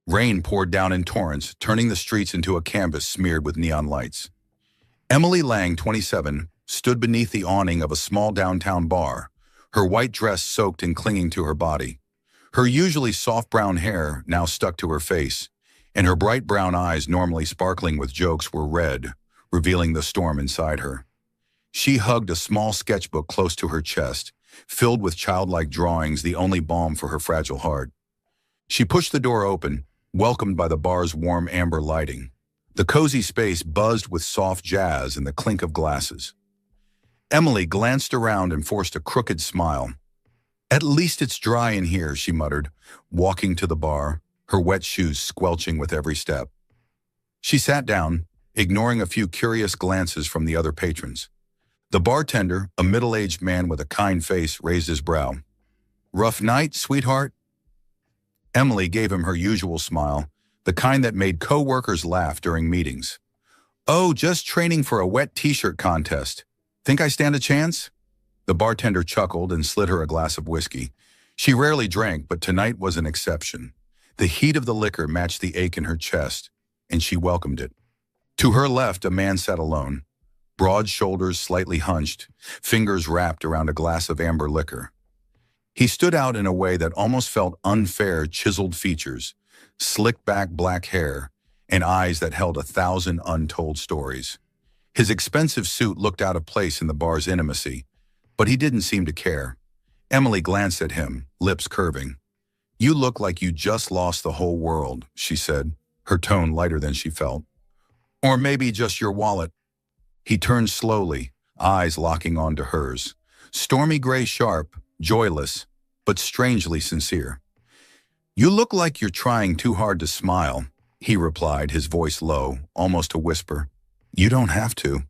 Rain poured down in torrents, turning the streets into a canvas smeared with neon lights. Emily Lang, 27, stood beneath the awning of a small downtown bar, her white dress soaked and clinging to her body. Her usually soft brown hair now stuck to her face, and her bright brown eyes, normally sparkling with jokes, were red, revealing the storm inside her. She hugged a small sketchbook close to her chest, filled with childlike drawings, the only balm for her fragile heart. She pushed the door open, welcomed by the bar's warm amber lighting. The cozy space buzzed with soft jazz and the clink of glasses. Emily glanced around and forced a crooked smile. "At least it's dry in here," she muttered, walking to the bar, her wet shoes squelching with every step. She sat down, ignoring a few curious glances from the other patrons. The bartender, a middle-aged man with a kind face, raised his brow. "Rough night, sweetheart?" Emily gave him her usual smile, the kind that made co-workers laugh during meetings. "Oh, just training for a wet t-shirt contest. Think I stand a chance?" The bartender chuckled and slid her a glass of whiskey. She rarely drank, but tonight was an exception. The heat of the liquor matched the ache in her chest, and she welcomed it. To her left, a man sat alone, broad shoulders slightly hunched, fingers wrapped around a glass of amber liquor. He stood out in a way that almost felt unfair, chiseled features, slicked back black hair, and eyes that held 1,000 untold stories. His expensive suit looked out of place in the bar's intimacy, but he didn't seem to care. Emily glanced at him, lips curving. "You look like you just lost the whole world," she said, her tone lighter than she felt. "Or maybe just your wallet." He turned slowly, eyes locking onto hers. Stormy gray sharp, joyless, but strangely sincere. "You look like you're trying too hard to smile," he replied, his voice low, almost a whisper. "You don't have to."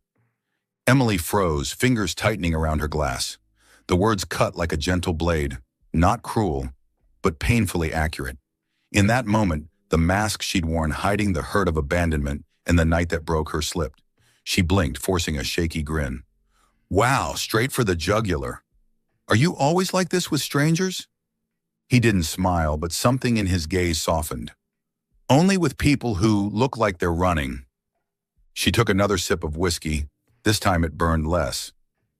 Emily froze, fingers tightening around her glass. The words cut like a gentle blade, not cruel, but painfully accurate. In that moment, the mask she'd worn hiding the hurt of abandonment and the night that broke her slipped. She blinked, forcing a shaky grin. "Wow, straight for the jugular. Are you always like this with strangers?" He didn't smile, but something in his gaze softened. "Only with people who look like they're running." She took another sip of whiskey. This time it burned less.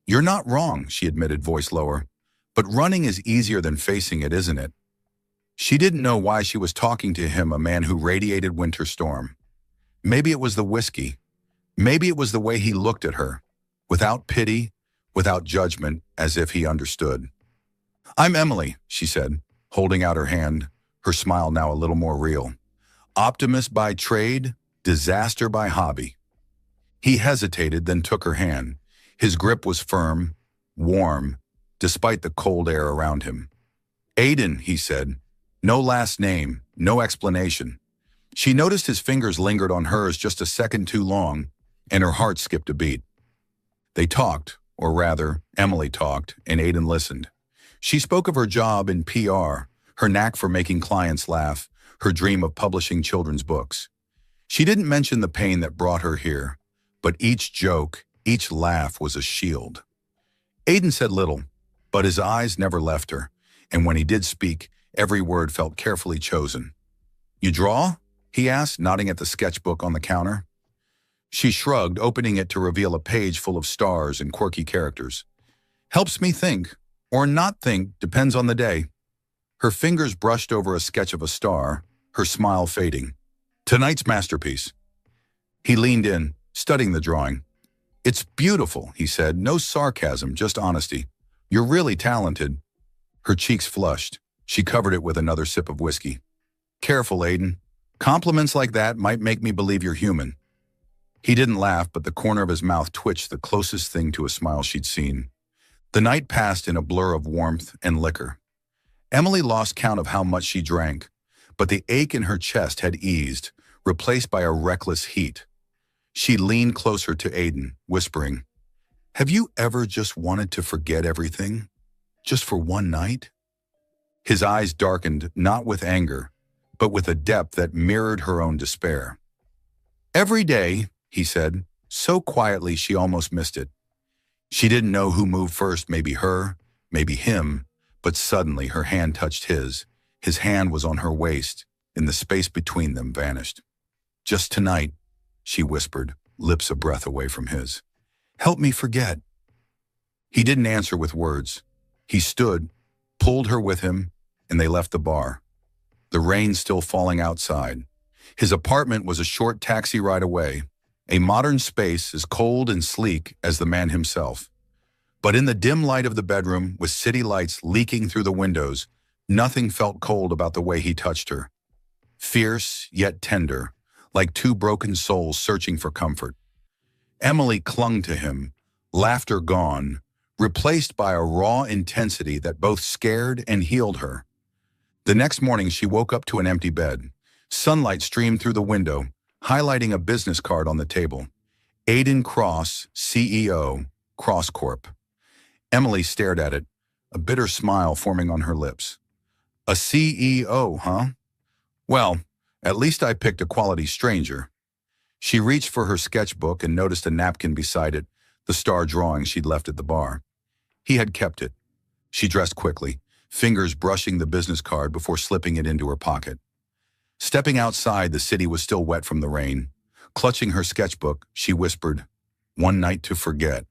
"You're not wrong," she admitted, voice lower. "But running is easier than facing it, isn't it?" She didn't know why she was talking to him, a man who radiated winter storm. Maybe it was the whiskey. Maybe it was the way he looked at her, without pity, without judgment, as if he understood. "I'm Emily," she said, holding out her hand, her smile now a little more real. "Optimist by trade, disaster by hobby." He hesitated, then took her hand. His grip was firm, warm, despite the cold air around him. "Aiden," he said. No last name, no explanation. She noticed his fingers lingered on hers just a second too long, and her heart skipped a beat. They talked, or rather, Emily talked, and Aiden listened. She spoke of her job in PR, her knack for making clients laugh, her dream of publishing children's books. She didn't mention the pain that brought her here, but each joke, each laugh was a shield. Aiden said little, but his eyes never left her, and when he did speak, every word felt carefully chosen. "You draw?" he asked, nodding at the sketchbook on the counter. She shrugged, opening it to reveal a page full of stars and quirky characters. "Helps me think, or not think, depends on the day." Her fingers brushed over a sketch of a star, her smile fading. "Tonight's masterpiece." He leaned in, studying the drawing. "It's beautiful," he said, no sarcasm, just honesty. "You're really talented." Her cheeks flushed. She covered it with another sip of whiskey. "Careful, Aiden. Compliments like that might make me believe you're human." He didn't laugh, but the corner of his mouth twitched, the closest thing to a smile she'd seen. The night passed in a blur of warmth and liquor. Emily lost count of how much she drank, but the ache in her chest had eased, replaced by a reckless heat. She leaned closer to Aiden, whispering, "Have you ever just wanted to forget everything? Just for one night?" His eyes darkened, not with anger, but with a depth that mirrored her own despair. "Every day," he said, so quietly she almost missed it. She didn't know who moved first, maybe her, maybe him, but suddenly her hand touched his. His hand was on her waist, in the space between them vanished. "Just tonight," she whispered, lips a breath away from his. "Help me forget." He didn't answer with words. He stood, pulled her with him, and they left the bar. The rain still falling outside. His apartment was a short taxi ride away, a modern space as cold and sleek as the man himself. But in the dim light of the bedroom, with city lights leaking through the windows, nothing felt cold about the way he touched her. Fierce, yet tender, like two broken souls searching for comfort. Emily clung to him, laughter gone, replaced by a raw intensity that both scared and healed her. The next morning, she woke up to an empty bed. Sunlight streamed through the window, highlighting a business card on the table. Aiden Cross, CEO, Cross Corp. Emily stared at it, a bitter smile forming on her lips. "A CEO, huh? Well, at least I picked a quality stranger." She reached for her sketchbook and noticed a napkin beside it, the star drawing she'd left at the bar. He had kept it. She dressed quickly, fingers brushing the business card before slipping it into her pocket. Stepping outside, the city was still wet from the rain. Clutching her sketchbook, she whispered, "One night to forget.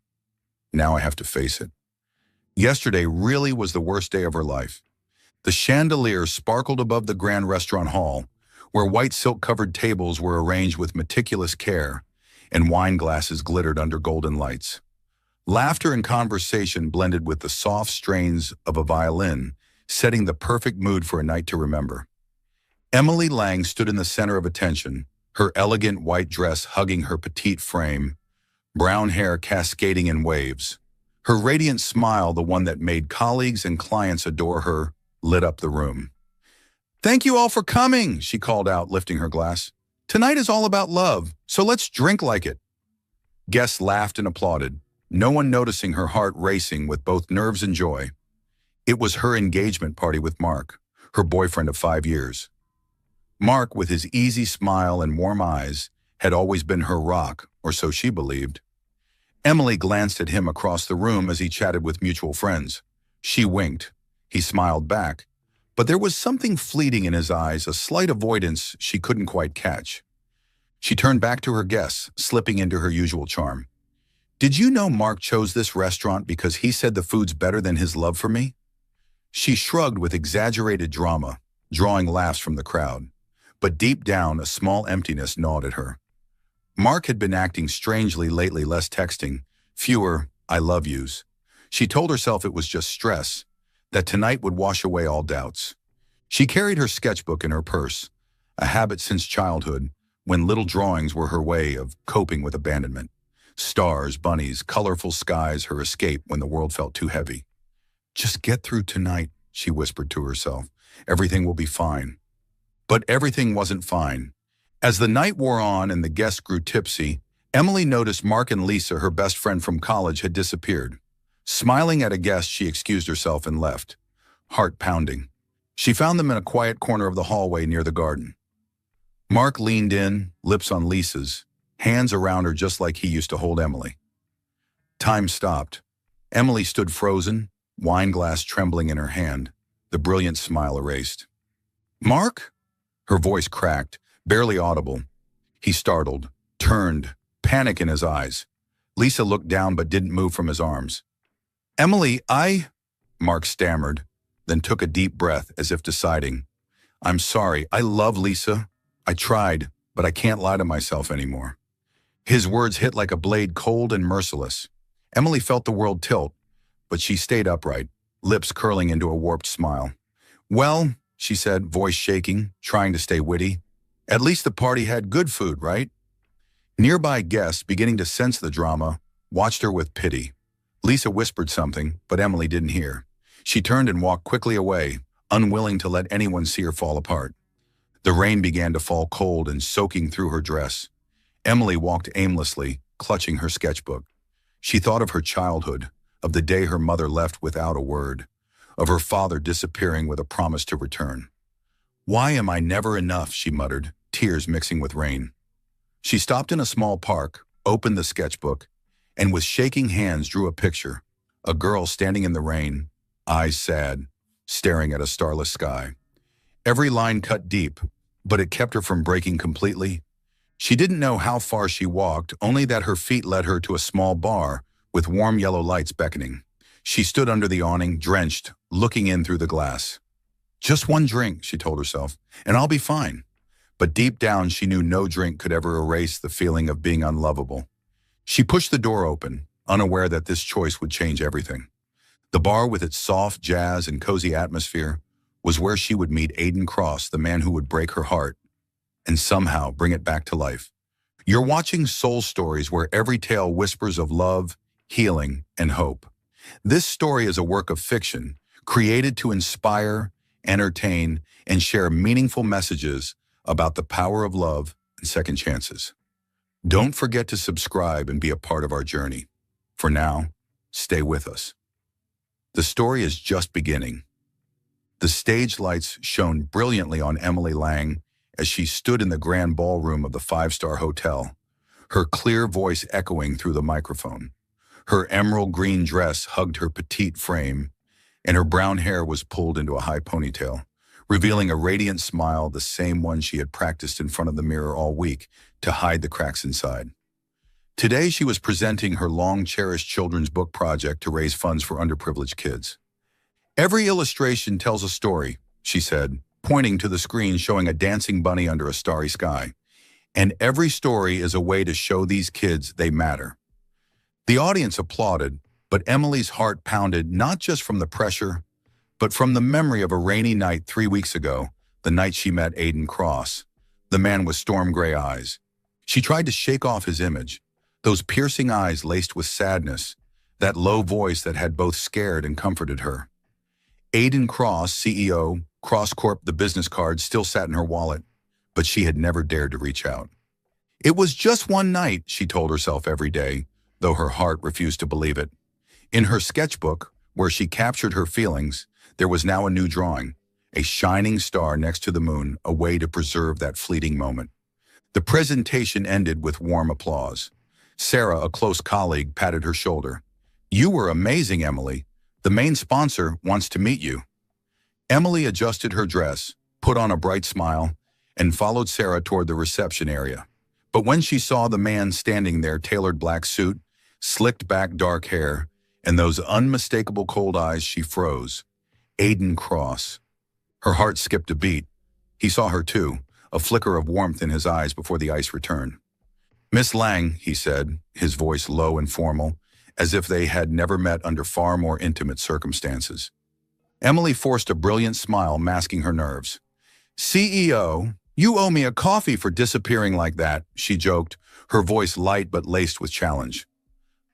Now I have to face it." Yesterday really was the worst day of her life. The chandelier sparkled above the grand restaurant hall, where white silk-covered tables were arranged with meticulous care, and wine glasses glittered under golden lights. Laughter and conversation blended with the soft strains of a violin, setting the perfect mood for a night to remember. Emily Lang stood in the center of attention, her elegant white dress hugging her petite frame, brown hair cascading in waves. Her radiant smile, the one that made colleagues and clients adore her, lit up the room. "Thank you all for coming," she called out, lifting her glass. "Tonight is all about love, so let's drink like it." Guests laughed and applauded, no one noticing her heart racing with both nerves and joy. It was her engagement party with Mark, her boyfriend of 5 years. Mark, with his easy smile and warm eyes, had always been her rock, or so she believed. Emily glanced at him across the room as he chatted with mutual friends. She winked. He smiled back, but there was something fleeting in his eyes, a slight avoidance she couldn't quite catch. She turned back to her guests, slipping into her usual charm. "Did you know Mark chose this restaurant because he said the food's better than his love for me?" She shrugged with exaggerated drama, drawing laughs from the crowd. But deep down, a small emptiness gnawed at her. Mark had been acting strangely lately, less texting, fewer "I love yous." She told herself it was just stress, that tonight would wash away all doubts. She carried her sketchbook in her purse, a habit since childhood, when little drawings were her way of coping with abandonment. Stars, bunnies, colorful skies, her escape when the world felt too heavy. "Just get through tonight," she whispered to herself. "Everything will be fine." But everything wasn't fine. As the night wore on and the guests grew tipsy, Emily noticed Mark and Lisa, her best friend from college, had disappeared. Smiling at a guest, she excused herself and left, heart pounding. She found them in a quiet corner of the hallway near the garden. Mark leaned in, lips on Lisa's, hands around her just like he used to hold Emily. Time stopped. Emily stood frozen, wine glass trembling in her hand, the brilliant smile erased. "Mark?" Her voice cracked, barely audible. He startled, turned, panic in his eyes. Lisa looked down but didn't move from his arms. "Emily, Mark stammered, then took a deep breath as if deciding. "I'm sorry, I love Lisa. I tried, but I can't lie to myself anymore." His words hit like a blade, cold and merciless. Emily felt the world tilt, but she stayed upright, lips curling into a warped smile. "Well," she said, voice shaking, trying to stay witty, "at least the party had good food, right?" Nearby guests, beginning to sense the drama, watched her with pity. Lisa whispered something, but Emily didn't hear. She turned and walked quickly away, unwilling to let anyone see her fall apart. The rain began to fall cold and soaking through her dress. Emily walked aimlessly, clutching her sketchbook. She thought of her childhood, of the day her mother left without a word, of her father disappearing with a promise to return. "Why am I never enough?" she muttered, tears mixing with rain. She stopped in a small park, opened the sketchbook, and with shaking hands drew a picture, a girl standing in the rain, eyes sad, staring at a starless sky. Every line cut deep, but it kept her from breaking completely. She didn't know how far she walked, only that her feet led her to a small bar with warm yellow lights beckoning. She stood under the awning, drenched, looking in through the glass. Just one drink, she told herself, and I'll be fine. But deep down, she knew no drink could ever erase the feeling of being unlovable. She pushed the door open, unaware that this choice would change everything. The bar, with its soft jazz and cozy atmosphere, was where she would meet Aiden Cross, the man who would break her heart and somehow bring it back to life. You're watching Soul Stories, where every tale whispers of love, healing, and hope. This story is a work of fiction, created to inspire, entertain, and share meaningful messages about the power of love and second chances. Don't forget to subscribe and be a part of our journey. For now, stay with us. The story is just beginning. The stage lights shone brilliantly on Emily Lang as she stood in the grand ballroom of the five-star hotel, her clear voice echoing through the microphone. Her emerald green dress hugged her petite frame, and her brown hair was pulled into a high ponytail, revealing a radiant smile, the same one she had practiced in front of the mirror all week to hide the cracks inside. Today, she was presenting her long-cherished children's book project to raise funds for underprivileged kids. Every illustration tells a story, she said, pointing to the screen showing a dancing bunny under a starry sky. And every story is a way to show these kids they matter. The audience applauded, but Emily's heart pounded not just from the pressure, but from the memory of a rainy night 3 weeks ago, the night she met Aiden Cross, the man with storm gray eyes. She tried to shake off his image, those piercing eyes laced with sadness, that low voice that had both scared and comforted her. Aiden Cross, CEO, Cross Corp, the business card still sat in her wallet, but she had never dared to reach out. It was just one night, she told herself every day, though her heart refused to believe it. In her sketchbook, where she captured her feelings, there was now a new drawing, a shining star next to the moon, a way to preserve that fleeting moment. The presentation ended with warm applause. Sarah, a close colleague, patted her shoulder. "You were amazing, Emily. The main sponsor wants to meet you." Emily adjusted her dress, put on a bright smile, and followed Sarah toward the reception area. But when she saw the man standing there, tailored black suit, slicked back dark hair, and those unmistakable cold eyes, she froze. Aiden Cross. Her heart skipped a beat. He saw her too, a flicker of warmth in his eyes before the ice returned. "Miss Lang," he said, his voice low and formal, as if they had never met under far more intimate circumstances. Emily forced a brilliant smile, masking her nerves. "CEO, you owe me a coffee for disappearing like that," she joked, her voice light but laced with challenge.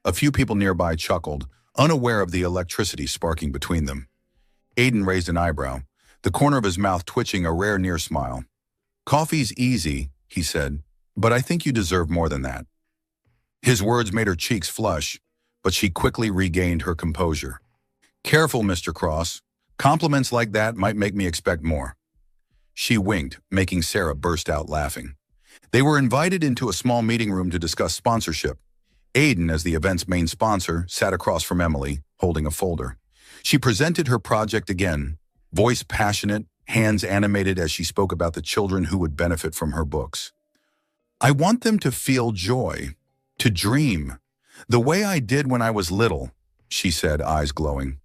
A few people nearby chuckled, unaware of the electricity sparking between them. Aiden raised an eyebrow, the corner of his mouth twitching a rare near smile. "Coffee's easy," he said, "but I think you deserve more than that." His words made her cheeks flush, but she quickly regained her composure. "Careful, Mr. Cross. Compliments like that might make me expect more." She winked, making Sarah burst out laughing. They were invited into a small meeting room to discuss sponsorship. Aiden, as the event's main sponsor, sat across from Emily, holding a folder. She presented her project again, voice passionate, hands animated as she spoke about the children who would benefit from her books. "I want them to feel joy, to dream, the way I did when I was little," she said, eyes glowing.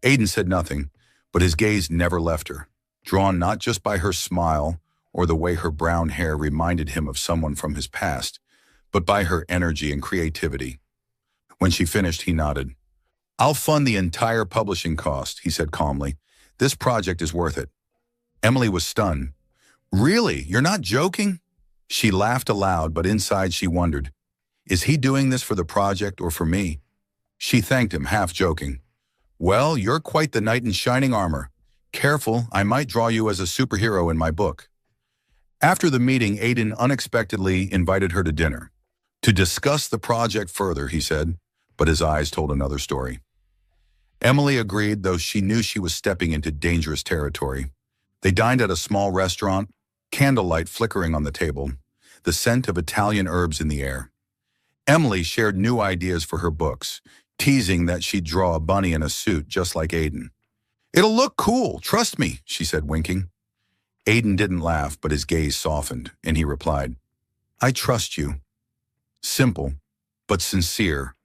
Aiden said nothing, but his gaze never left her, drawn not just by her smile or the way her brown hair reminded him of someone from his past, but by her energy and creativity. When she finished, he nodded. "I'll fund the entire publishing cost," he said calmly. "This project is worth it." Emily was stunned. "Really? You're not joking?" She laughed aloud, but inside she wondered, is he doing this for the project or for me? She thanked him, half joking. "Well, you're quite the knight in shining armor. Careful, I might draw you as a superhero in my book." After the meeting, Aiden unexpectedly invited her to dinner. "To discuss the project further," he said, but his eyes told another story. Emily agreed, though she knew she was stepping into dangerous territory. They dined at a small restaurant, candlelight flickering on the table, the scent of Italian herbs in the air. Emily shared new ideas for her books, teasing that she'd draw a bunny in a suit just like Aiden. "It'll look cool, trust me," she said, winking. Aiden didn't laugh, but his gaze softened, and he replied, I trust you. Simple, but sincere,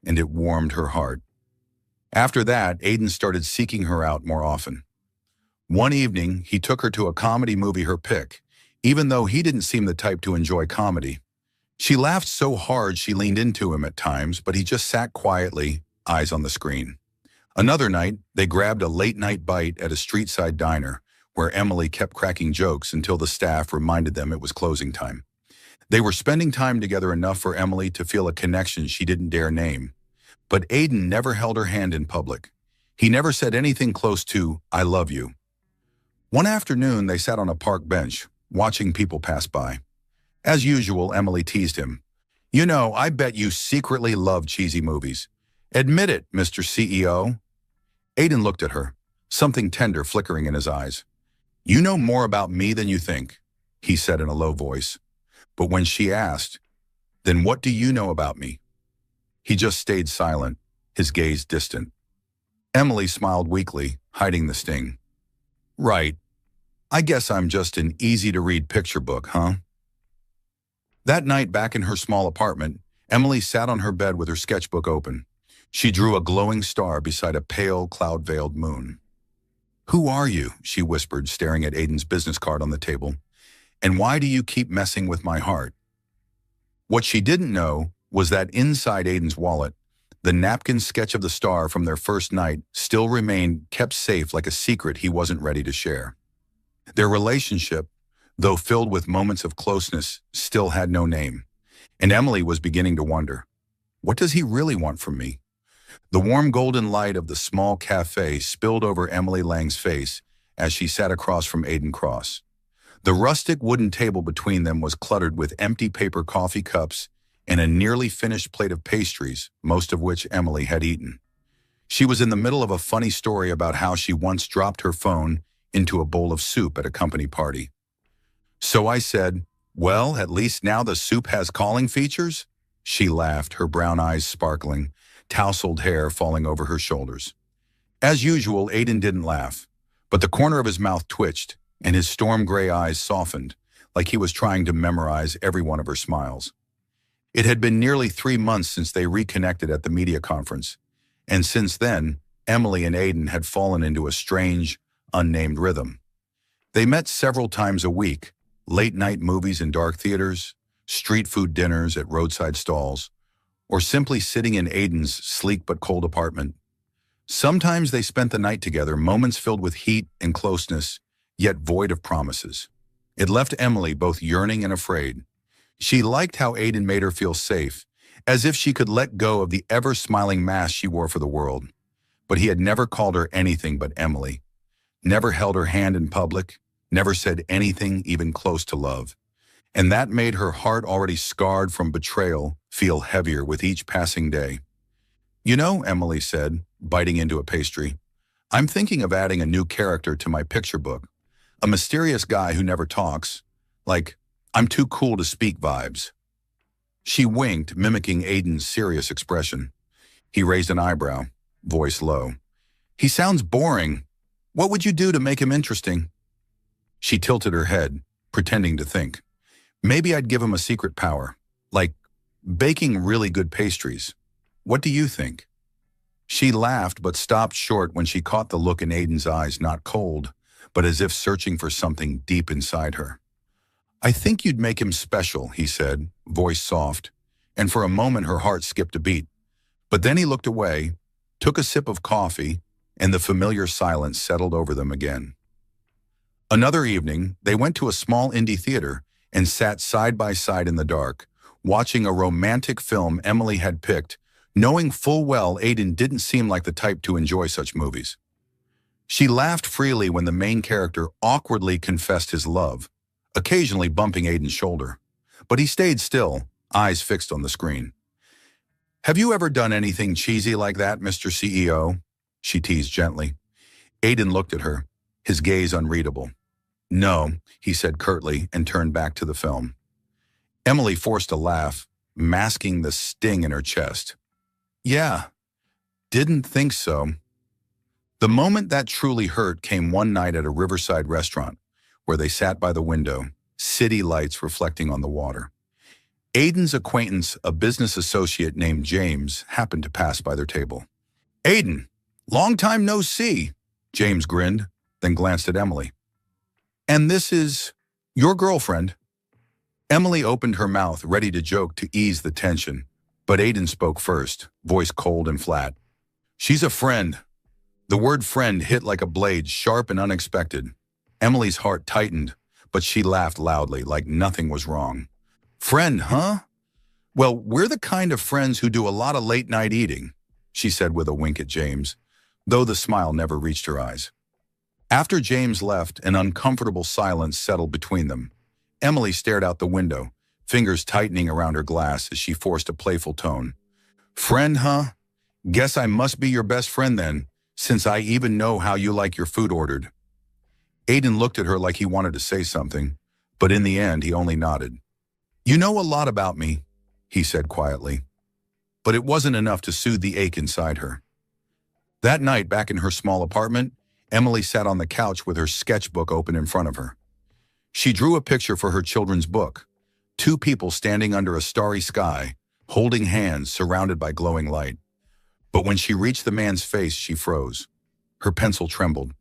and it warmed her heart. After that, Aiden started seeking her out more often. One evening, he took her to a comedy movie, her pick, even though he didn't seem the type to enjoy comedy. She laughed so hard she leaned into him at times, but he just sat quietly, eyes on the screen. Another night, they grabbed a late-night bite at a street-side diner, where Emily kept cracking jokes until the staff reminded them it was closing time. They were spending time together enough for Emily to feel a connection she didn't dare name. But Aiden never held her hand in public. He never said anything close to, I love you. One afternoon, they sat on a park bench, watching people pass by. As usual, Emily teased him. You know, I bet you secretly love cheesy movies. Admit it, Mr. CEO. Aiden looked at her, something tender flickering in his eyes. You know more about me than you think, he said in a low voice. But when she asked, then what do you know about me? He just stayed silent, his gaze distant. Emily smiled weakly, hiding the sting. Right. I guess I'm just an easy-to-read picture book, huh? That night, back in her small apartment, Emily sat on her bed with her sketchbook open. She drew a glowing star beside a pale, cloud-veiled moon. Who are you? She whispered, staring at Aiden's business card on the table. And why do you keep messing with my heart? What she didn't know was that inside Aiden's wallet, the napkin sketch of the star from their first night still remained kept safe like a secret he wasn't ready to share. Their relationship, though filled with moments of closeness, still had no name. And Emily was beginning to wonder, what does he really want from me? The warm golden light of the small cafe spilled over Emily Lang's face as she sat across from Aiden Cross. The rustic wooden table between them was cluttered with empty paper coffee cups and a nearly finished plate of pastries, most of which Emily had eaten. She was in the middle of a funny story about how she once dropped her phone into a bowl of soup at a company party. So I said, well, at least now the soup has calling features? She laughed, her brown eyes sparkling, tousled hair falling over her shoulders. As usual, Aiden didn't laugh, but the corner of his mouth twitched, and his storm gray eyes softened, like he was trying to memorize every one of her smiles. It had been nearly 3 months since they reconnected at the media conference, and since then, Emily and Aiden had fallen into a strange, unnamed rhythm. They met several times a week, late-night movies in dark theaters, street food dinners at roadside stalls, or simply sitting in Aiden's sleek but cold apartment. Sometimes they spent the night together, moments filled with heat and closeness, yet void of promises. It left Emily both yearning and afraid. She liked how Aiden made her feel safe, as if she could let go of the ever-smiling mask she wore for the world. But he had never called her anything but Emily, never held her hand in public, never said anything even close to love. And that made her heart, already scarred from betrayal, feel heavier with each passing day. You know, Emily said, biting into a pastry, I'm thinking of adding a new character to my picture book. A mysterious guy who never talks, like, I'm too cool to speak vibes. She winked, mimicking Aiden's serious expression. He raised an eyebrow, voice low. He sounds boring. What would you do to make him interesting? She tilted her head, pretending to think. Maybe I'd give him a secret power, like baking really good pastries. What do you think? She laughed but stopped short when she caught the look in Aiden's eyes, not cold, but as if searching for something deep inside her. I think you'd make him special, he said, voice soft, and for a moment her heart skipped a beat. But then he looked away, took a sip of coffee, and the familiar silence settled over them again. Another evening, they went to a small indie theater and sat side by side in the dark, watching a romantic film Emily had picked, knowing full well Aiden didn't seem like the type to enjoy such movies. She laughed freely when the main character awkwardly confessed his love, occasionally bumping Aiden's shoulder. But he stayed still, eyes fixed on the screen. Have you ever done anything cheesy like that, Mr. CEO? She teased gently. Aiden looked at her, his gaze unreadable. No, he said curtly and turned back to the film. Emily forced a laugh, masking the sting in her chest. Yeah, didn't think so. The moment that truly hurt came one night at a riverside restaurant, where they sat by the window, city lights reflecting on the water. Aiden's acquaintance, a business associate named James, happened to pass by their table. "Aiden, long time no see," James grinned, then glanced at Emily. "And this is your girlfriend?" Emily opened her mouth, ready to joke to ease the tension, but Aiden spoke first, voice cold and flat. "She's a friend." The word friend hit like a blade, sharp and unexpected. Emily's heart tightened, but she laughed loudly, like nothing was wrong. "Friend, huh? Well, we're the kind of friends who do a lot of late-night eating," she said with a wink at James, though the smile never reached her eyes. After James left, an uncomfortable silence settled between them. Emily stared out the window, fingers tightening around her glass as she forced a playful tone. "Friend, huh? Guess I must be your best friend then, since I even know how you like your food ordered." Aiden looked at her like he wanted to say something, but in the end he only nodded. "You know a lot about me," he said quietly. But it wasn't enough to soothe the ache inside her. That night, back in her small apartment, Emily sat on the couch with her sketchbook open in front of her. She drew a picture for her children's book, two people standing under a starry sky, holding hands surrounded by glowing light. But when she reached the man's face, she froze. Her pencil trembled.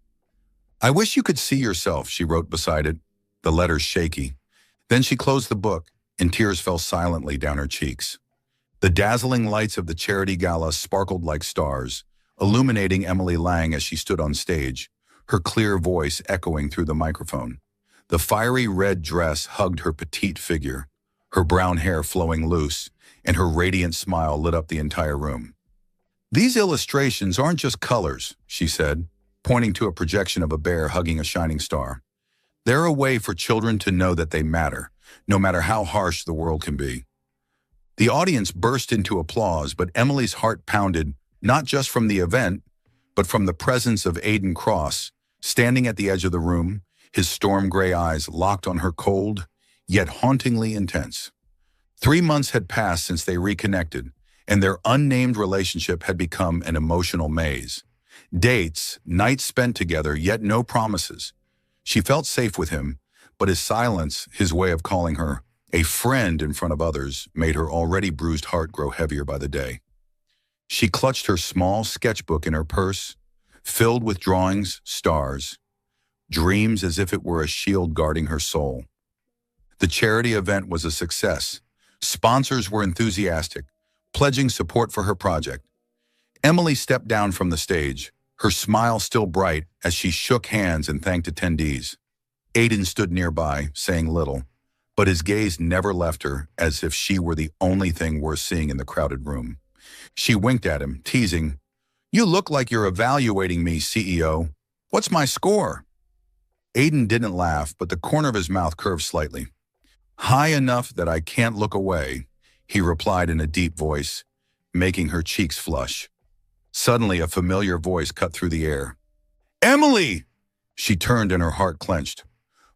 "I wish you could see yourself," she wrote beside it, the letters shaky. Then she closed the book, and tears fell silently down her cheeks. The dazzling lights of the charity gala sparkled like stars, illuminating Emily Lang as she stood on stage, her clear voice echoing through the microphone. The fiery red dress hugged her petite figure, her brown hair flowing loose, and her radiant smile lit up the entire room. "These illustrations aren't just colors," she said, pointing to a projection of a bear hugging a shining star. "They're a way for children to know that they matter, no matter how harsh the world can be." The audience burst into applause, but Emily's heart pounded, not just from the event, but from the presence of Aiden Cross, standing at the edge of the room, his storm gray eyes locked on her, cold, yet hauntingly intense. 3 months had passed since they reconnected, and their unnamed relationship had become an emotional maze. Dates, nights spent together, yet no promises. She felt safe with him, but his silence, his way of calling her a friend in front of others, made her already bruised heart grow heavier by the day. She clutched her small sketchbook in her purse, filled with drawings, stars, dreams as if it were a shield guarding her soul. The charity event was a success. Sponsors were enthusiastic, pledging support for her project. Emily stepped down from the stage, her smile still bright as she shook hands and thanked attendees. Aiden stood nearby, saying little, but his gaze never left her, as if she were the only thing worth seeing in the crowded room. She winked at him, teasing, "You look like you're evaluating me, CEO. What's my score?" Aiden didn't laugh, but the corner of his mouth curved slightly. "High enough that I can't look away," he replied in a deep voice, making her cheeks flush. Suddenly, a familiar voice cut through the air. "Emily!" She turned and her heart clenched.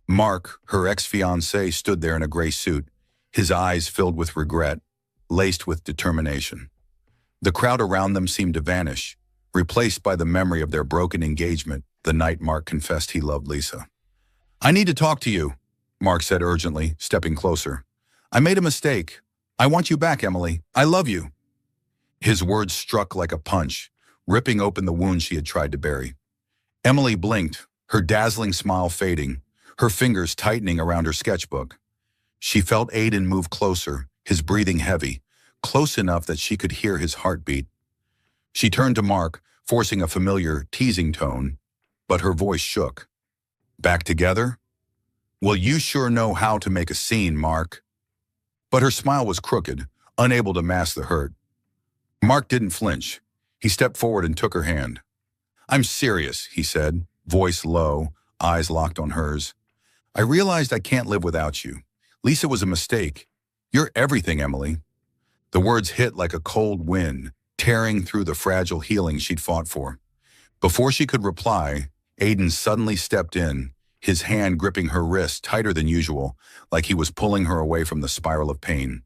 Mark, her ex-fiancé, stood there in a gray suit, his eyes filled with regret, laced with determination. The crowd around them seemed to vanish, replaced by the memory of their broken engagement the night Mark confessed he loved Lisa. "I need to talk to you," Mark said urgently, stepping closer. "I made a mistake. I want you back, Emily. I love you." His words struck like a punch, ripping open the wound she had tried to bury. Emily blinked, her dazzling smile fading, her fingers tightening around her sketchbook. She felt Aiden move closer, his breathing heavy, close enough that she could hear his heartbeat. She turned to Mark, forcing a familiar, teasing tone, but her voice shook. "Back together? Well, you sure know how to make a scene, Mark." But her smile was crooked, unable to mask the hurt. Mark didn't flinch. He stepped forward and took her hand. "I'm serious," he said, voice low, eyes locked on hers. "I realized I can't live without you. Lisa was a mistake. You're everything, Emily." The words hit like a cold wind, tearing through the fragile healing she'd fought for. Before she could reply, Aiden suddenly stepped in, his hand gripping her wrist tighter than usual, like he was pulling her away from the spiral of pain.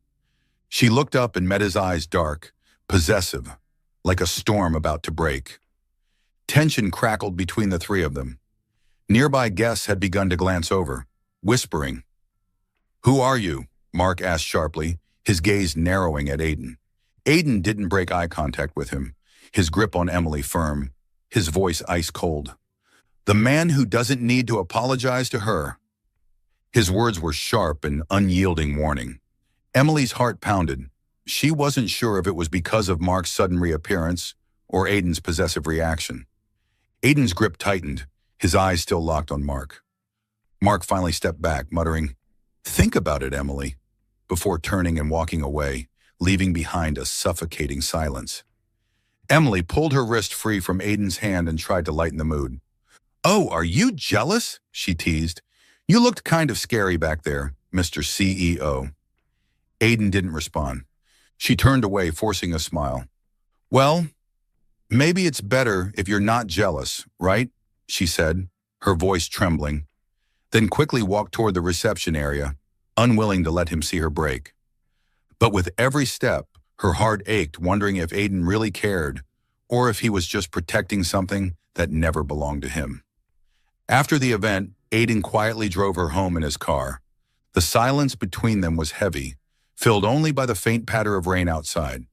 She looked up and met his eyes, dark, possessive, like a storm about to break. Tension crackled between the three of them. Nearby guests had begun to glance over, whispering. "Who are you?" Mark asked sharply, his gaze narrowing at Aiden. Aiden didn't break eye contact with him, his grip on Emily firm, his voice ice cold. "The man who doesn't need to apologize to her." His words were sharp and unyielding warning. Emily's heart pounded. She wasn't sure if it was because of Mark's sudden reappearance or Aiden's possessive reaction. Aiden's grip tightened, his eyes still locked on Mark. Mark finally stepped back, muttering, "Think about it, Emily," before turning and walking away, leaving behind a suffocating silence. Emily pulled her wrist free from Aiden's hand and tried to lighten the mood. "Oh, are you jealous?" she teased. "You looked kind of scary back there, Mr. CEO." Aiden didn't respond. She turned away, forcing a smile. "Well, maybe it's better if you're not jealous, right?" she said, her voice trembling, then quickly walked toward the reception area, unwilling to let him see her break. But with every step, her heart ached, wondering if Aiden really cared, or if he was just protecting something that never belonged to him. After the event, Aiden quietly drove her home in his car. The silence between them was heavy, filled only by the faint patter of rain outside.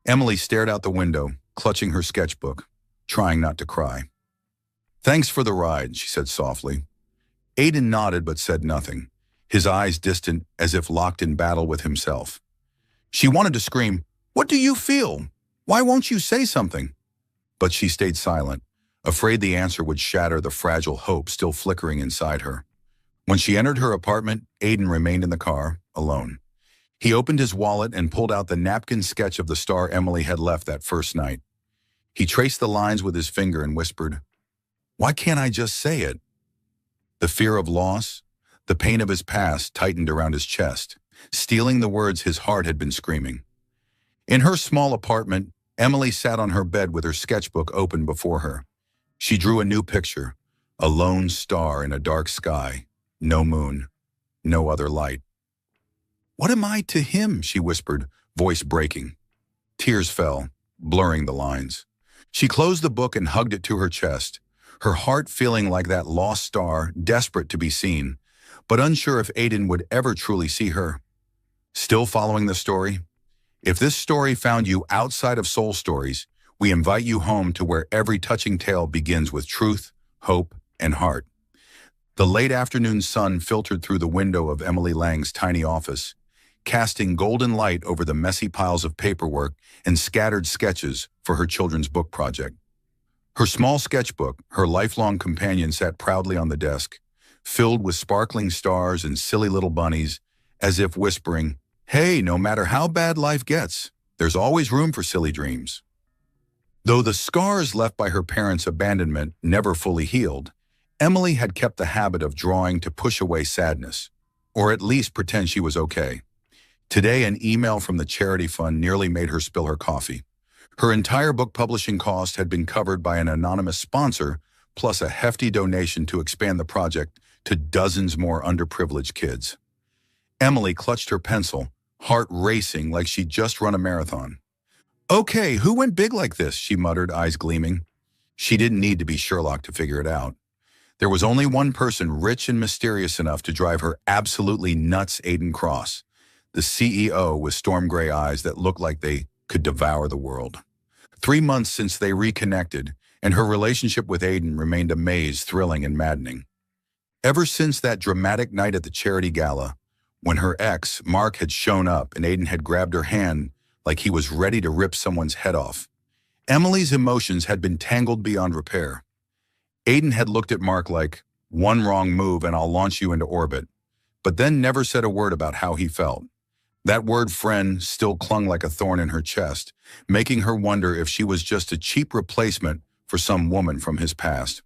Emily stared out the window, clutching her sketchbook, trying not to cry. "Thanks for the ride," she said softly. Aiden nodded but said nothing, his eyes distant as if locked in battle with himself. She wanted to scream, "What do you feel? Why won't you say something?" But she stayed silent, afraid the answer would shatter the fragile hope still flickering inside her. When she entered her apartment, Aiden remained in the car, alone. He opened his wallet and pulled out the napkin sketch of the star Emily had left that first night. He traced the lines with his finger and whispered, "Why can't I just say it?" The fear of loss, the pain of his past tightened around his chest, stealing the words his heart had been screaming. In her small apartment, Emily sat on her bed with her sketchbook open before her. She drew a new picture, a lone star in a dark sky, no moon, no other light. "What am I to him?" she whispered, voice breaking. Tears fell, blurring the lines. She closed the book and hugged it to her chest, her heart feeling like that lost star, desperate to be seen, but unsure if Aiden would ever truly see her. Still following the story? If this story found you outside of Soul Stories, we invite you home to where every touching tale begins with truth, hope, and heart. The late afternoon sun filtered through the window of Emily Lang's tiny office, casting golden light over the messy piles of paperwork and scattered sketches for her children's book project. Her small sketchbook, her lifelong companion, sat proudly on the desk, filled with sparkling stars and silly little bunnies, as if whispering, "Hey, no matter how bad life gets, there's always room for silly dreams." Though the scars left by her parents' abandonment never fully healed, Emily had kept the habit of drawing to push away sadness, or at least pretend she was okay. Today, an email from the charity fund nearly made her spill her coffee. Her entire book publishing cost had been covered by an anonymous sponsor, plus a hefty donation to expand the project to dozens more underprivileged kids. Emily clutched her pencil, heart racing like she'd just run a marathon. "Okay, who went big like this?" she muttered, eyes gleaming. She didn't need to be Sherlock to figure it out. There was only one person rich and mysterious enough to drive her absolutely nuts, Aiden Cross, the CEO with storm gray eyes that looked like they could devour the world. 3 months since they reconnected, and her relationship with Aiden remained a maze, thrilling and maddening. Ever since that dramatic night at the charity gala, when her ex, Mark, had shown up and Aiden had grabbed her hand like he was ready to rip someone's head off, Emily's emotions had been tangled beyond repair. Aiden had looked at Mark like, "One wrong move and I'll launch you into orbit," but then never said a word about how he felt. That word "friend" still clung like a thorn in her chest, making her wonder if she was just a cheap replacement for some woman from his past.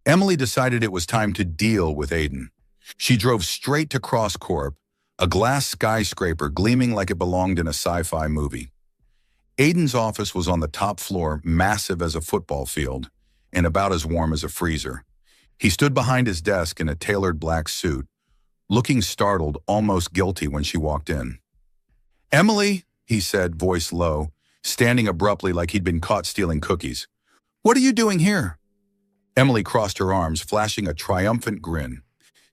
Emily decided it was time to deal with Aiden. She drove straight to Cross Corp, a glass skyscraper gleaming like it belonged in a sci-fi movie. Aiden's office was on the top floor, massive as a football field, and about as warm as a freezer. He stood behind his desk in a tailored black suit, looking startled, almost guilty when she walked in. "Emily," he said, voice low, standing abruptly like he'd been caught stealing cookies. "What are you doing here?" Emily crossed her arms, flashing a triumphant grin.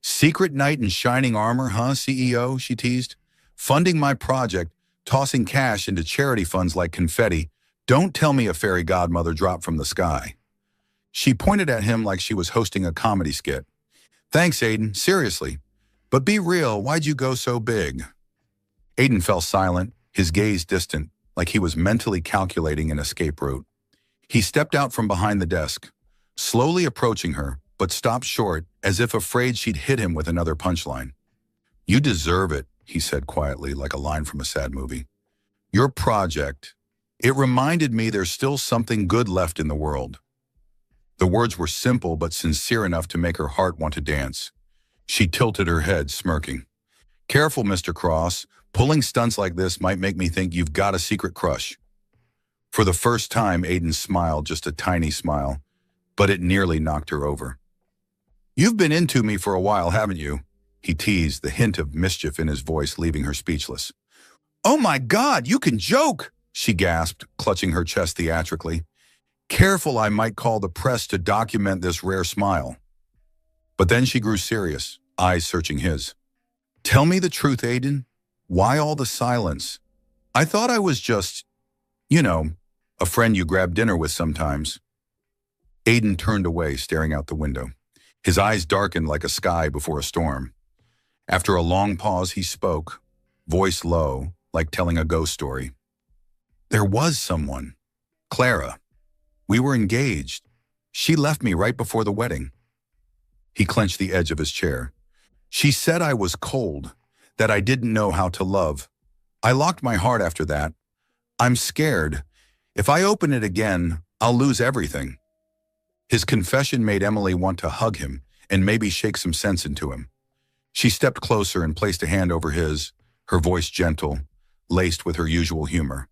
Secret knight in shining armor, huh, CEO? She teased. Funding my project, tossing cash into charity funds like confetti. Don't tell me a fairy godmother dropped from the sky. She pointed at him like she was hosting a comedy skit. Thanks, Aiden, seriously. But be real, why'd you go so big? Aiden fell silent, his gaze distant, like he was mentally calculating an escape route. He stepped out from behind the desk, slowly approaching her, but stopped short, as if afraid she'd hit him with another punchline. You deserve it, he said quietly, like a line from a sad movie. Your project, it reminded me there's still something good left in the world. The words were simple but sincere enough to make her heart want to dance. She tilted her head, smirking. Careful, Mr. Cross. Pulling stunts like this might make me think you've got a secret crush. For the first time, Aiden smiled, just a tiny smile, but it nearly knocked her over. You've been into me for a while, haven't you? He teased, the hint of mischief in his voice leaving her speechless. Oh my God, you can joke, she gasped, clutching her chest theatrically. Careful, I might call the press to document this rare smile. But then she grew serious, eyes searching his. Tell me the truth, Aiden. Why all the silence? I thought I was just, a friend you grab dinner with sometimes. Aiden turned away, staring out the window. His eyes darkened like a sky before a storm. After a long pause, he spoke, voice low, like telling a ghost story. There was someone. Clara. We were engaged. She left me right before the wedding. He clenched the edge of his chair. She said I was cold, that I didn't know how to love. I locked my heart after that. I'm scared. If I open it again, I'll lose everything. His confession made Emily want to hug him and maybe shake some sense into him. She stepped closer and placed a hand over his, her voice gentle, laced with her usual humor.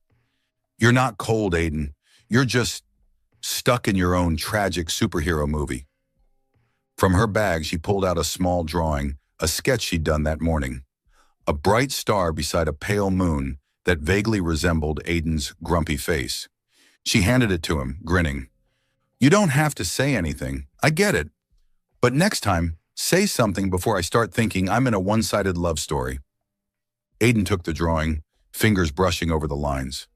You're not cold, Aiden. You're just stuck in your own tragic superhero movie. From her bag, she pulled out a small drawing, a sketch she'd done that morning. A bright star beside a pale moon that vaguely resembled Aiden's grumpy face. She handed it to him, grinning. You don't have to say anything. I get it. But next time, say something before I start thinking I'm in a one-sided love story. Aiden took the drawing, fingers brushing over the lines.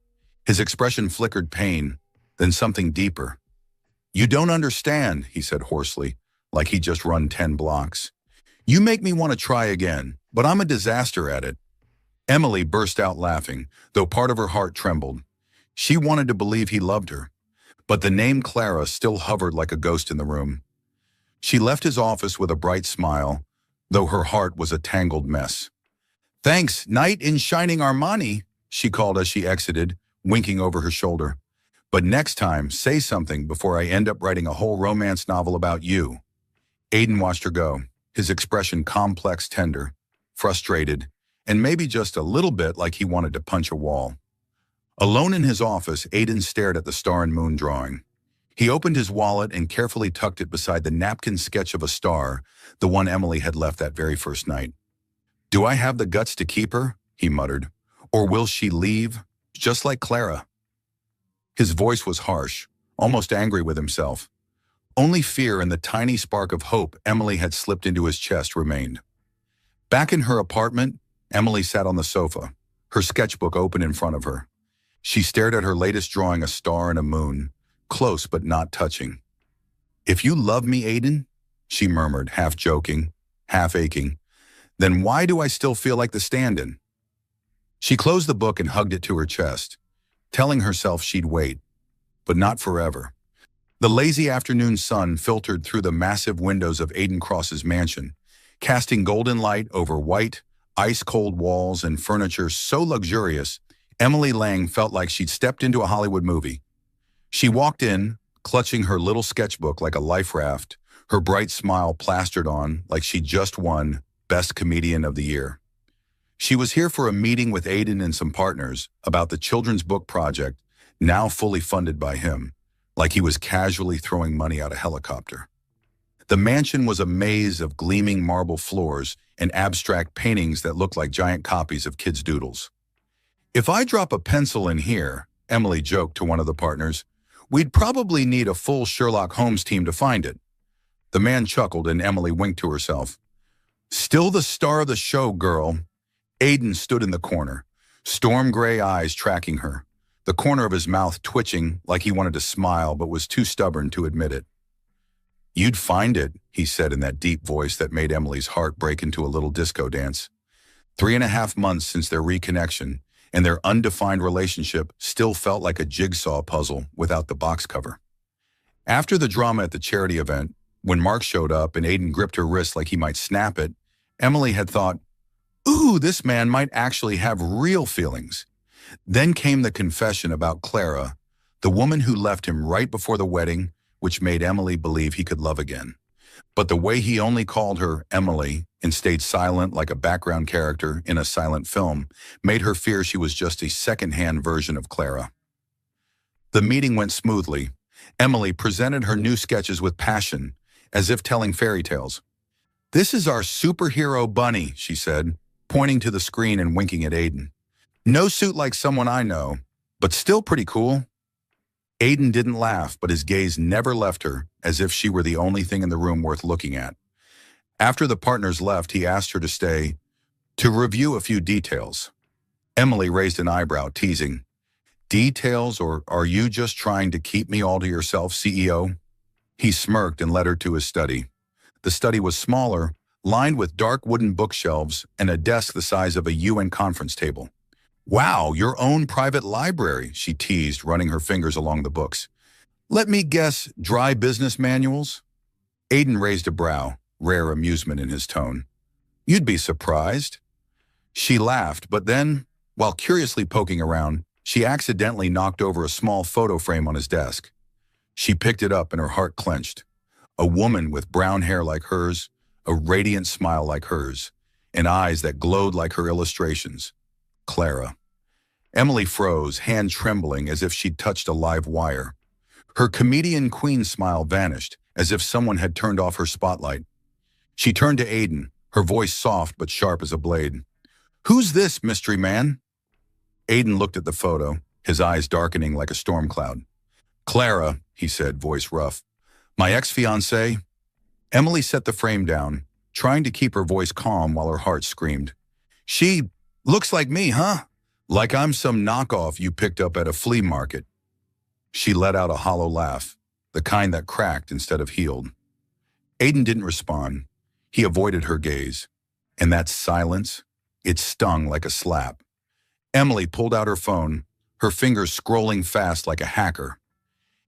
His expression flickered pain, then something deeper. You don't understand, he said hoarsely, like he'd just run 10 blocks. You make me want to try again, but I'm a disaster at it. Emily burst out laughing, though part of her heart trembled. She wanted to believe he loved her, but the name Clara still hovered like a ghost in the room. She left his office with a bright smile, though her heart was a tangled mess. Thanks, knight in shining Armani, she called as she exited, winking over her shoulder. But next time, say something before I end up writing a whole romance novel about you. Aiden watched her go, his expression complex, tender, frustrated, and maybe just a little bit like he wanted to punch a wall. Alone in his office, Aiden stared at the star and moon drawing. He opened his wallet and carefully tucked it beside the napkin sketch of a star, the one Emily had left that very first night. Do I have the guts to keep her? He muttered. Or will she leave, just like Clara? His voice was harsh, almost angry with himself. Only fear and the tiny spark of hope Emily had slipped into his chest remained. Back in her apartment, Emily sat on the sofa, her sketchbook open in front of her. She stared at her latest drawing, a star and a moon, close but not touching. If you love me, Aiden, she murmured, half joking, half aching, then why do I still feel like the stand-in? She closed the book and hugged it to her chest, telling herself she'd wait, but not forever. The lazy afternoon sun filtered through the massive windows of Aiden Cross's mansion, casting golden light over white, ice-cold walls and furniture so luxurious, Emily Lang felt like she'd stepped into a Hollywood movie. She walked in, clutching her little sketchbook like a life raft, her bright smile plastered on like she'd just won Best Comedian of the Year. She was here for a meeting with Aiden and some partners about the children's book project, now fully funded by him, like he was casually throwing money out a helicopter. The mansion was a maze of gleaming marble floors and abstract paintings that looked like giant copies of kids' doodles. If I drop a pencil in here, Emily joked to one of the partners, we'd probably need a full Sherlock Holmes team to find it. The man chuckled and Emily winked to herself. Still the star of the show, girl. Aiden stood in the corner, storm gray eyes tracking her, the corner of his mouth twitching like he wanted to smile but was too stubborn to admit it. You'd find it, he said in that deep voice that made Emily's heart break into a little disco dance. 3.5 months since their reconnection, and their undefined relationship still felt like a jigsaw puzzle without the box cover. After the drama at the charity event, when Mark showed up and Aiden gripped her wrist like he might snap it, Emily had thought, ooh, this man might actually have real feelings. Then came the confession about Clara, the woman who left him right before the wedding, which made Emily believe he could love again. But the way he only called her Emily and stayed silent like a background character in a silent film made her fear she was just a second-hand version of Clara. The meeting went smoothly. Emily presented her new sketches with passion, as if telling fairy tales. This is our superhero bunny, she said, pointing to the screen and winking at Aiden. No suit like someone I know, but still pretty cool. Aiden didn't laugh, but his gaze never left her, as if she were the only thing in the room worth looking at. After the partners left, he asked her to stay, to review a few details. Emily raised an eyebrow, teasing. Details, or are you just trying to keep me all to yourself, CEO? He smirked and led her to his study. The study was smaller, lined with dark wooden bookshelves and a desk the size of a UN conference table. Wow, your own private library, she teased, running her fingers along the books. Let me guess, dry business manuals? Aiden raised a brow, rare amusement in his tone. You'd be surprised. She laughed, but then, while curiously poking around, she accidentally knocked over a small photo frame on his desk. She picked it up and her heart clenched. A woman with brown hair like hers, a radiant smile like hers, and eyes that glowed like her illustrations. Clara. Emily froze, hand trembling as if she'd touched a live wire. Her comedian queen smile vanished, as if someone had turned off her spotlight. She turned to Aiden, her voice soft but sharp as a blade. Who's this, mystery man? Aiden looked at the photo, his eyes darkening like a storm cloud. Clara, he said, voice rough. My ex-fiancée? Emily set the frame down, trying to keep her voice calm while her heart screamed. She looks like me, huh? Like I'm some knockoff you picked up at a flea market. She let out a hollow laugh, the kind that cracked instead of healed. Aiden didn't respond. He avoided her gaze. And that silence, it stung like a slap. Emily pulled out her phone, her fingers scrolling fast like a hacker.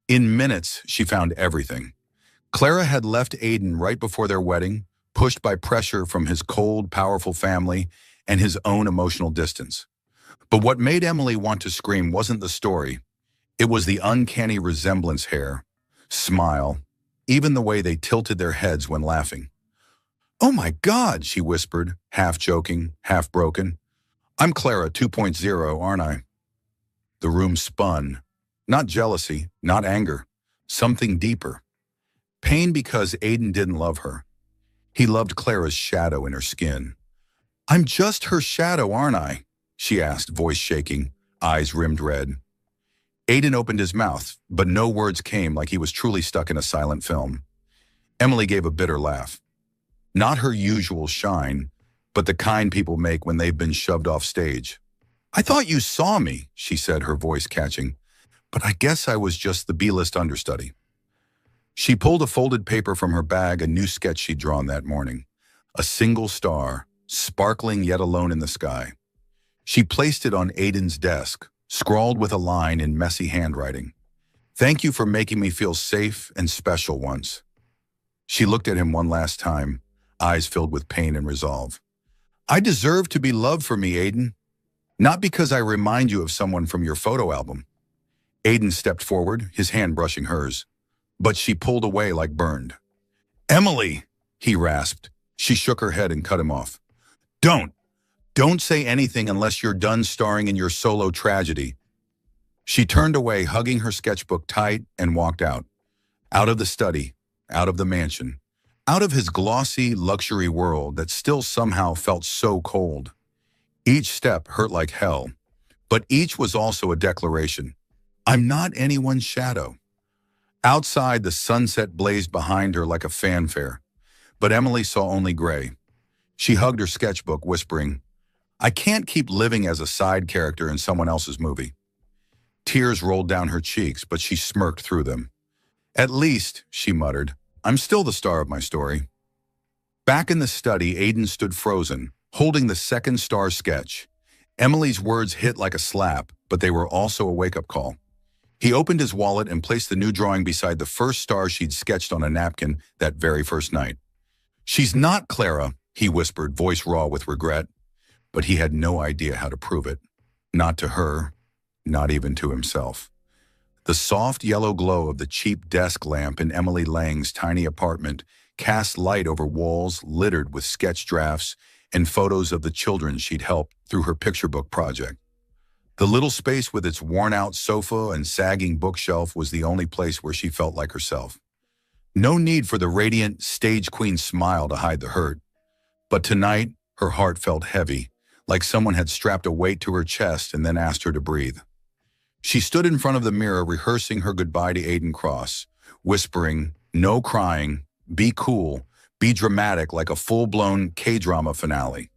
In minutes, she found everything. Clara had left Aiden right before their wedding, pushed by pressure from his cold, powerful family and his own emotional distance. But what made Emily want to scream wasn't the story. It was the uncanny resemblance hair, smile, even the way they tilted their heads when laughing. Oh my God, she whispered, half joking, half broken. I'm Clara 2.0, aren't I? The room spun. Not jealousy, not anger, something deeper. Pain because Aiden didn't love her. He loved Clara's shadow in her skin. I'm just her shadow, aren't I? She asked, voice shaking, eyes rimmed red. Aiden opened his mouth, but no words came, like he was truly stuck in a silent film. Emily gave a bitter laugh. Not her usual shine, but the kind people make when they've been shoved off stage. I thought you saw me, she said, her voice catching. But I guess I was just the B-list understudy. She pulled a folded paper from her bag, a new sketch she'd drawn that morning. A single star, sparkling yet alone in the sky. She placed it on Aiden's desk, scrawled with a line in messy handwriting. Thank you for making me feel safe and special once. She looked at him one last time, eyes filled with pain and resolve. I deserve to be loved for me, Aiden. Not because I remind you of someone from your photo album. Aiden stepped forward, his hand brushing hers. But she pulled away like burned. Emily, he rasped. She shook her head and cut him off. Don't say anything unless you're done starring in your solo tragedy. She turned away, hugging her sketchbook tight, and walked out. Out of the study, out of the mansion, out of his glossy luxury world that still somehow felt so cold. Each step hurt like hell, but each was also a declaration. I'm not anyone's shadow. Outside, the sunset blazed behind her like a fanfare, but Emily saw only gray. She hugged her sketchbook, whispering, "I can't keep living as a side character in someone else's movie." Tears rolled down her cheeks, but she smirked through them. "At least," she muttered, "I'm still the star of my story." Back in the study, Aiden stood frozen, holding the second star sketch. Emily's words hit like a slap, but they were also a wake-up call. He opened his wallet and placed the new drawing beside the first star she'd sketched on a napkin that very first night. "She's not Clara," he whispered, voice raw with regret. But he had no idea how to prove it. Not to her, not even to himself. The soft yellow glow of the cheap desk lamp in Emily Lang's tiny apartment cast light over walls littered with sketch drafts and photos of the children she'd helped through her picture book project. The little space with its worn-out sofa and sagging bookshelf was the only place where she felt like herself. No need for the radiant stage queen smile to hide the hurt. But tonight, her heart felt heavy, like someone had strapped a weight to her chest and then asked her to breathe. She stood in front of the mirror rehearsing her goodbye to Aiden Cross, whispering, "No crying, be cool, be dramatic like a full-blown K-drama finale."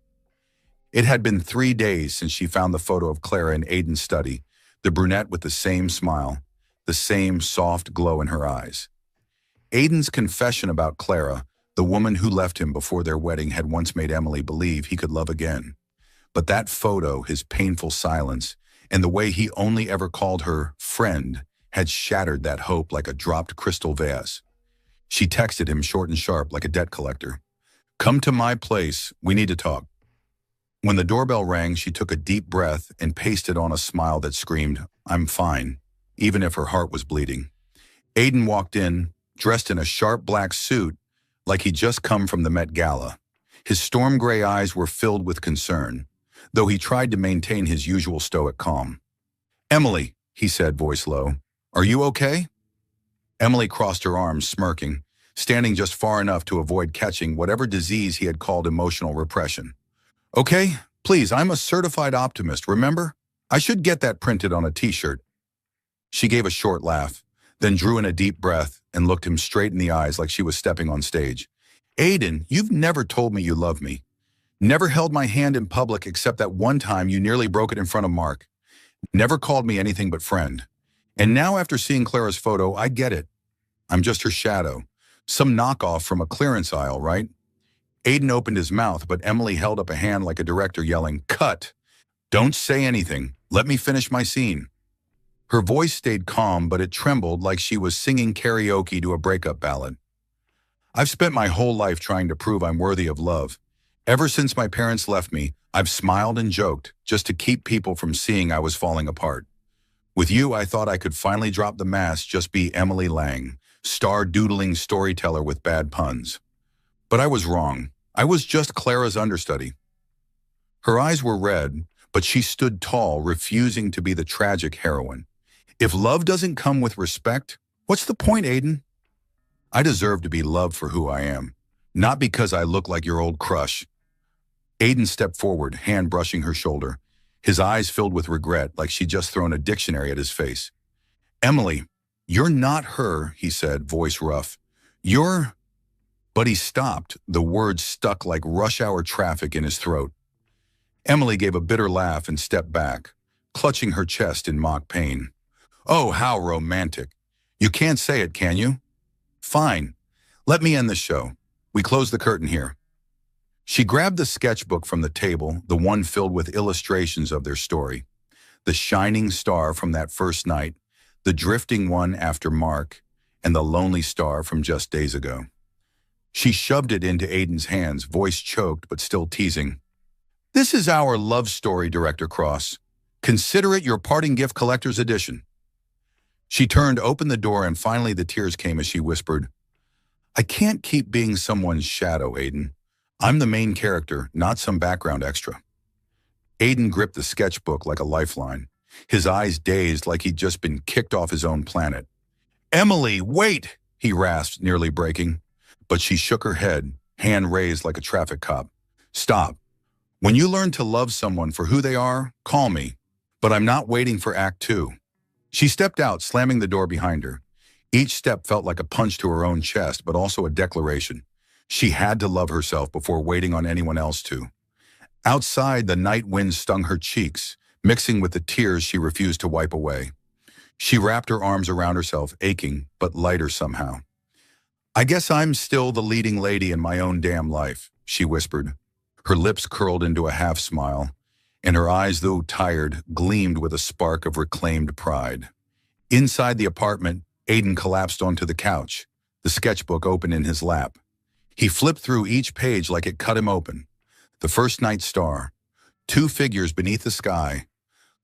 It had been 3 days since she found the photo of Clara in Aiden's study, the brunette with the same smile, the same soft glow in her eyes. Aiden's confession about Clara, the woman who left him before their wedding, had once made Emily believe he could love again. But that photo, his painful silence, and the way he only ever called her friend had shattered that hope like a dropped crystal vase. She texted him short and sharp like a debt collector. "Come to my place, we need to talk." When the doorbell rang, she took a deep breath and pasted on a smile that screamed, "I'm fine," even if her heart was bleeding. Aiden walked in, dressed in a sharp black suit, like he'd just come from the Met Gala. His storm gray eyes were filled with concern, though he tried to maintain his usual stoic calm. "Emily," he said, voice low, "are you okay?" Emily crossed her arms, smirking, standing just far enough to avoid catching whatever disease he had called emotional repression. "Okay, please, I'm a certified optimist, remember? I should get that printed on a t-shirt." She gave a short laugh, then drew in a deep breath and looked him straight in the eyes like she was stepping on stage. "Aiden, you've never told me you love me. Never held my hand in public except that one time you nearly broke it in front of Mark. Never called me anything but friend. And now after seeing Clara's photo, I get it. I'm just her shadow. Some knockoff from a clearance aisle, right?" Aiden opened his mouth, but Emily held up a hand like a director yelling, "Cut! Don't say anything. Let me finish my scene." Her voice stayed calm, but it trembled like she was singing karaoke to a breakup ballad. "I've spent my whole life trying to prove I'm worthy of love. Ever since my parents left me, I've smiled and joked just to keep people from seeing I was falling apart. With you, I thought I could finally drop the mask, just be Emily Lang, star-doodling storyteller with bad puns. But I was wrong. I was just Clara's understudy." Her eyes were red, but she stood tall, refusing to be the tragic heroine. "If love doesn't come with respect, what's the point, Aiden? I deserve to be loved for who I am, not because I look like your old crush." Aiden stepped forward, hand brushing her shoulder, his eyes filled with regret like she'd just thrown a dictionary at his face. "Emily, you're not her," he said, voice rough. "You're—" But he stopped, the words stuck like rush-hour traffic in his throat. Emily gave a bitter laugh and stepped back, clutching her chest in mock pain. "Oh, how romantic. You can't say it, can you? Fine. Let me end the show. We close the curtain here." She grabbed the sketchbook from the table, the one filled with illustrations of their story. The shining star from that first night, the drifting one after Mark, and the lonely star from just days ago. She shoved it into Aiden's hands, voice choked but still teasing. "This is our love story, Director Cross. Consider it your parting gift collector's edition." She turned, opened the door, and finally the tears came as she whispered, "I can't keep being someone's shadow, Aiden. I'm the main character, not some background extra." Aiden gripped the sketchbook like a lifeline, his eyes dazed like he'd just been kicked off his own planet. "Emily, wait!" he rasped, nearly breaking. But she shook her head, hand raised like a traffic cop. "Stop. When you learn to love someone for who they are, call me. But I'm not waiting for Act 2. She stepped out, slamming the door behind her. Each step felt like a punch to her own chest, but also a declaration. She had to love herself before waiting on anyone else to. Outside, the night wind stung her cheeks, mixing with the tears she refused to wipe away. She wrapped her arms around herself, aching, but lighter somehow. "I guess I'm still the leading lady in my own damn life," she whispered. Her lips curled into a half-smile, and her eyes, though tired, gleamed with a spark of reclaimed pride. Inside the apartment, Aiden collapsed onto the couch, the sketchbook open in his lap. He flipped through each page like it cut him open. The first night star, two figures beneath the sky,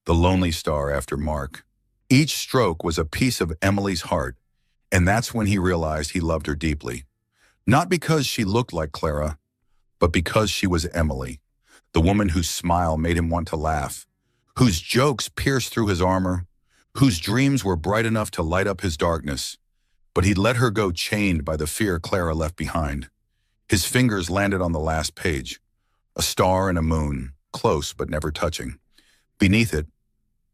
the lonely star after Mark. Each stroke was a piece of Emily's heart, and that's when he realized he loved her deeply. Not because she looked like Clara, but because she was Emily, the woman whose smile made him want to laugh, whose jokes pierced through his armor, whose dreams were bright enough to light up his darkness. But he'd let her go chained by the fear Clara left behind. His fingers landed on the last page, a star and a moon, close but never touching. Beneath it,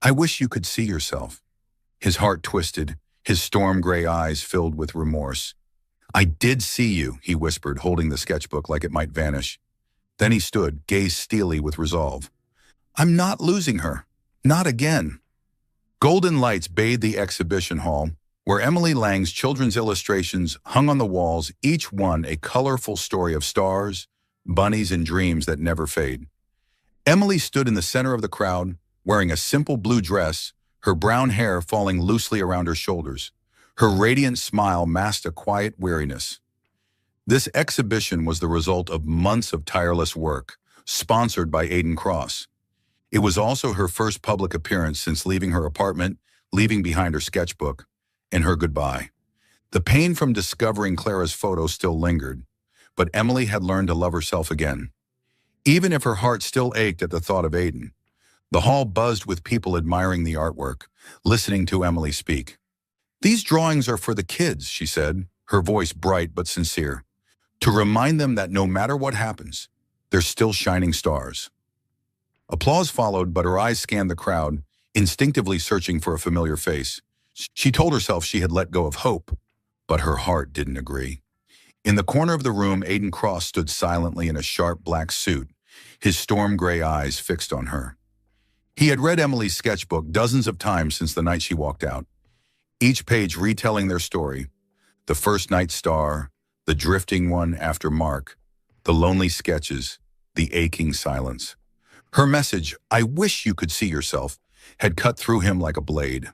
"I wish you could see yourself." His heart twisted, his storm-gray eyes filled with remorse. "I did see you," he whispered, holding the sketchbook like it might vanish. Then he stood, gaze steely with resolve. "I'm not losing her. Not again." Golden lights bathed the exhibition hall, where Emily Lang's children's illustrations hung on the walls, each one a colorful story of stars, bunnies, and dreams that never fade. Emily stood in the center of the crowd, wearing a simple blue dress, her brown hair falling loosely around her shoulders. Her radiant smile masked a quiet weariness. This exhibition was the result of months of tireless work, sponsored by Aiden Cross. It was also her first public appearance since leaving her apartment, leaving behind her sketchbook, and her goodbye. The pain from discovering Clara's photo still lingered, but Emily had learned to love herself again. Even if her heart still ached at the thought of Aiden, the hall buzzed with people admiring the artwork, listening to Emily speak. "These drawings are for the kids," she said, her voice bright but sincere, "to remind them that no matter what happens, they're still shining stars." Applause followed, but her eyes scanned the crowd, instinctively searching for a familiar face. She told herself she had let go of hope, but her heart didn't agree. In the corner of the room, Aiden Cross stood silently in a sharp black suit, his storm-gray eyes fixed on her. He had read Emily's sketchbook dozens of times since the night she walked out, each page retelling their story: the first night star, the drifting one after Mark, the lonely sketches, the aching silence. Her message, "I wish you could see yourself," had cut through him like a blade.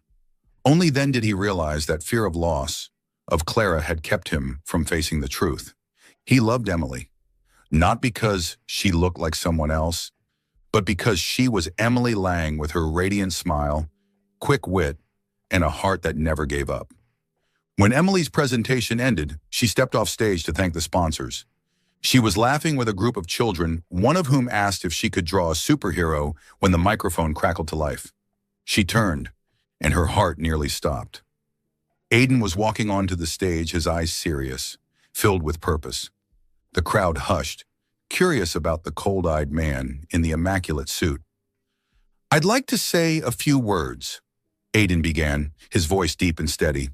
Only then did he realize that fear of loss, of Clara, had kept him from facing the truth. He loved Emily, not because she looked like someone else, but because she was Emily Lang with her radiant smile, quick wit, and a heart that never gave up. When Emily's presentation ended, she stepped off stage to thank the sponsors. She was laughing with a group of children, one of whom asked if she could draw a superhero when the microphone crackled to life. She turned, and her heart nearly stopped. Aiden was walking onto the stage, his eyes serious, filled with purpose. The crowd hushed, curious about the cold-eyed man in the immaculate suit. "I'd like to say a few words," Aiden began, his voice deep and steady.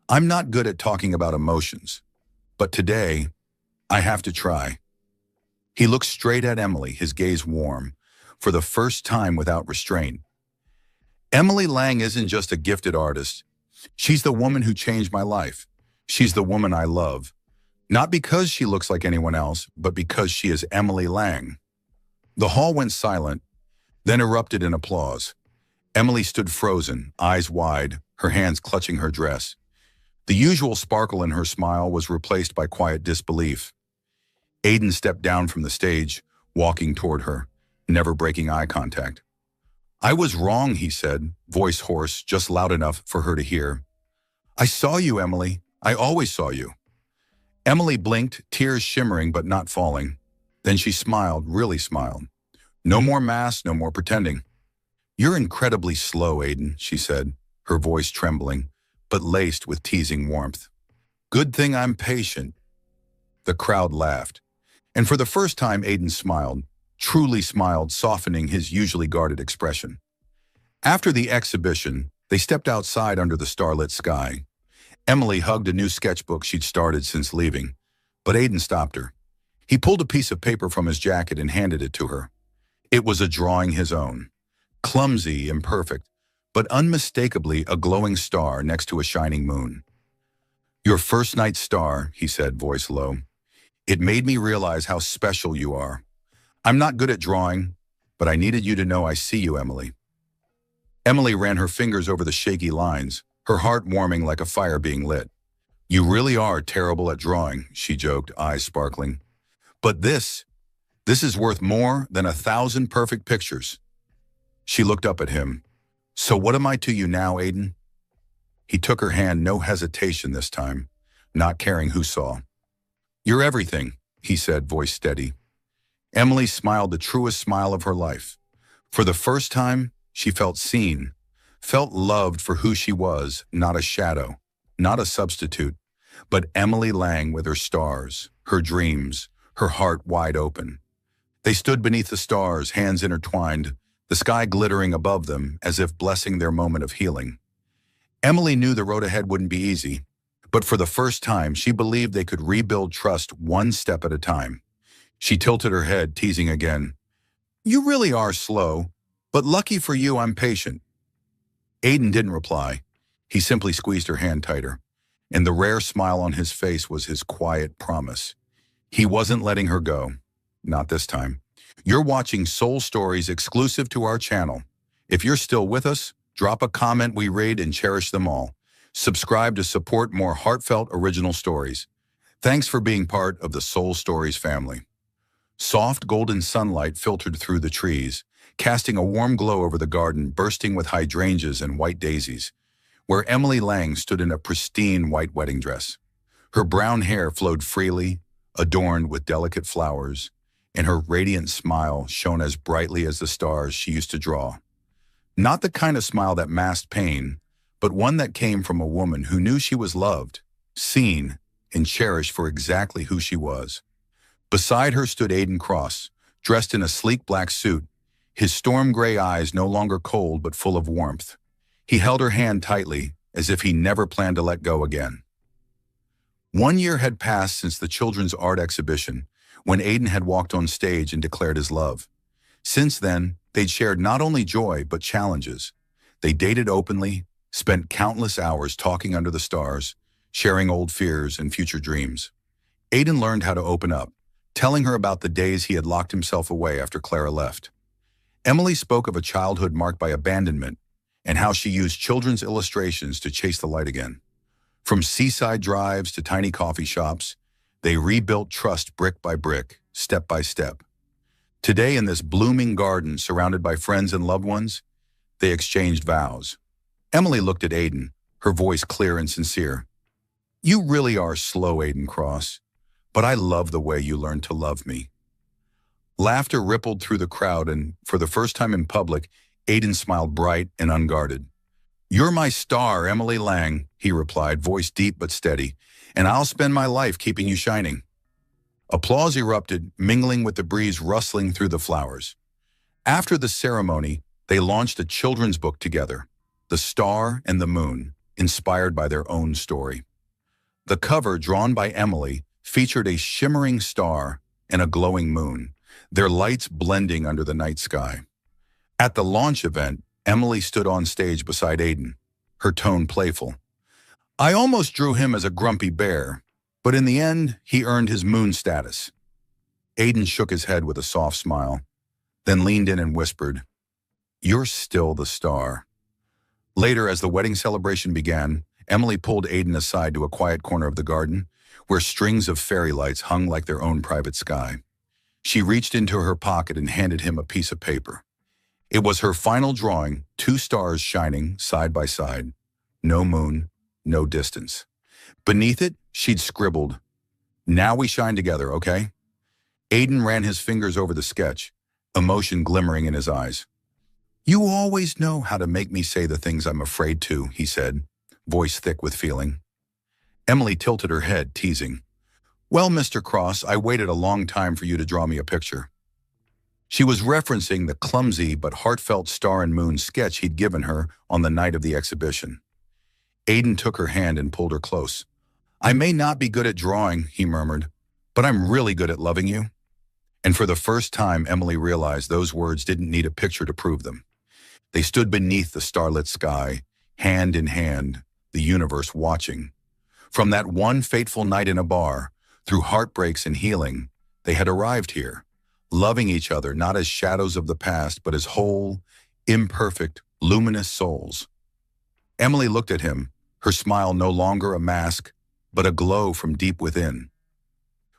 "I'm not good at talking about emotions, but today, I have to try." He looked straight at Emily, his gaze warm, for the first time without restraint. "Emily Lang isn't just a gifted artist. She's the woman who changed my life. She's the woman I love. Not because she looks like anyone else, but because she is Emily Lang." The hall went silent, then erupted in applause. Emily stood frozen, eyes wide, her hands clutching her dress. The usual sparkle in her smile was replaced by quiet disbelief. Aiden stepped down from the stage, walking toward her, never breaking eye contact. "I was wrong," he said, voice hoarse, just loud enough for her to hear. "I saw you, Emily. I always saw you." Emily blinked, tears shimmering but not falling. Then she smiled, really smiled. "No more masks, no more pretending." "You're incredibly slow, Aiden," she said, her voice trembling, but laced with teasing warmth. "Good thing I'm patient." The crowd laughed, and for the first time Aiden smiled, truly smiled, softening his usually guarded expression. After the exhibition, they stepped outside under the starlit sky. Emily hugged a new sketchbook she'd started since leaving, but Aiden stopped her. He pulled a piece of paper from his jacket and handed it to her. It was a drawing his own. Clumsy, imperfect, but unmistakably a glowing star next to a shining moon. "Your first night star," he said, voice low. "It made me realize how special you are. I'm not good at drawing, but I needed you to know I see you, Emily." Emily ran her fingers over the shaky lines, her heart warming like a fire being lit. "You really are terrible at drawing," she joked, eyes sparkling. "But this is worth more than 1,000 perfect pictures." She looked up at him. "So what am I to you now, Aiden?" He took her hand, no hesitation this time, not caring who saw. "You're everything," he said, voice steady. Emily smiled the truest smile of her life. For the first time, she felt seen, felt loved for who she was, not a shadow, not a substitute, but Emily Lang with her stars, her dreams, her heart wide open. They stood beneath the stars, hands intertwined, the sky glittering above them as if blessing their moment of healing. Emily knew the road ahead wouldn't be easy, but for the first time, she believed they could rebuild trust one step at a time. She tilted her head, teasing again. "You really are slow, but lucky for you, I'm patient." Aiden didn't reply. He simply squeezed her hand tighter, and the rare smile on his face was his quiet promise. He wasn't letting her go. Not this time. You're watching Soul Stories exclusive to our channel. If you're still with us, drop a comment. We read and cherish them all. Subscribe to support more heartfelt original stories. Thanks for being part of the Soul Stories family. Soft golden sunlight filtered through the trees, casting a warm glow over the garden bursting with hydrangeas and white daisies, where Emily Lang stood in a pristine white wedding dress. Her brown hair flowed freely, adorned with delicate flowers, and her radiant smile shone as brightly as the stars she used to draw. Not the kind of smile that masked pain, but one that came from a woman who knew she was loved, seen, and cherished for exactly who she was. Beside her stood Aiden Cross, dressed in a sleek black suit, his storm gray eyes no longer cold but full of warmth. He held her hand tightly, as if he never planned to let go again. 1 year had passed since the children's art exhibition, when Aiden had walked on stage and declared his love. Since then, they'd shared not only joy but challenges. They dated openly, spent countless hours talking under the stars, sharing old fears and future dreams. Aiden learned how to open up, telling her about the days he had locked himself away after Clara left. Emily spoke of a childhood marked by abandonment and how she used children's illustrations to chase the light again. From seaside drives to tiny coffee shops, they rebuilt trust brick by brick, step by step. Today, in this blooming garden surrounded by friends and loved ones, they exchanged vows. Emily looked at Aiden, her voice clear and sincere. "You really are slow, Aiden Cross, but I love the way you learned to love me." Laughter rippled through the crowd, and for the first time in public, Aiden smiled bright and unguarded. "You're my star, Emily Lang," he replied, voice deep but steady, "and I'll spend my life keeping you shining." Applause erupted, mingling with the breeze rustling through the flowers. After the ceremony, they launched a children's book together, The Star and the Moon, inspired by their own story. The cover, drawn by Emily, featured a shimmering star and a glowing moon, their lights blending under the night sky. At the launch event, Emily stood on stage beside Aiden, her tone playful. "I almost drew him as a grumpy bear, but in the end, he earned his moon status." Aiden shook his head with a soft smile, then leaned in and whispered, "You're still the star." Later, as the wedding celebration began, Emily pulled Aiden aside to a quiet corner of the garden, where strings of fairy lights hung like their own private sky. She reached into her pocket and handed him a piece of paper. It was her final drawing, 2 stars shining side by side. No moon, no distance. Beneath it, she'd scribbled, "Now we shine together, okay?" Aiden ran his fingers over the sketch, emotion glimmering in his eyes. "You always know how to make me say the things I'm afraid to," he said, voice thick with feeling. Emily tilted her head, teasing, "Well, Mr. Cross, I waited a long time for you to draw me a picture." She was referencing the clumsy but heartfelt star and moon sketch he'd given her on the night of the exhibition. Aiden took her hand and pulled her close. I may not be good at drawing, he murmured, but I'm really good at loving you. And for the first time, Emily realized those words didn't need a picture to prove them. They stood beneath the starlit sky, hand in hand, the universe watching. From that one fateful night in a bar, through heartbreaks and healing, they had arrived here, loving each other not as shadows of the past, but as whole, imperfect, luminous souls. Emily looked at him, her smile no longer a mask, but a glow from deep within.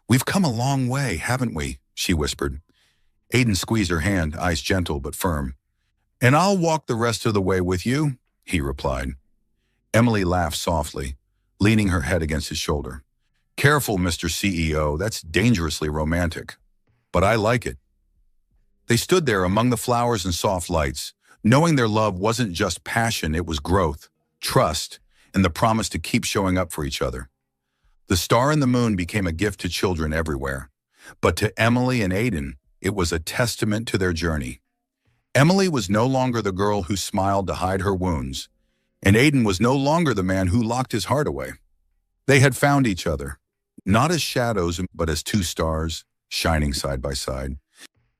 We've come a long way, haven't we? She whispered. Aiden squeezed her hand, eyes gentle but firm. And I'll walk the rest of the way with you, he replied. Emily laughed softly, leaning her head against his shoulder. Careful, Mr. CEO, that's dangerously romantic. But I like it. They stood there among the flowers and soft lights, knowing their love wasn't just passion, it was growth, trust, and the promise to keep showing up for each other. The star and the moon became a gift to children everywhere. But to Emily and Aiden, it was a testament to their journey. Emily was no longer the girl who smiled to hide her wounds, and Aiden was no longer the man who locked his heart away. They had found each other, not as shadows, but as two stars, shining side by side.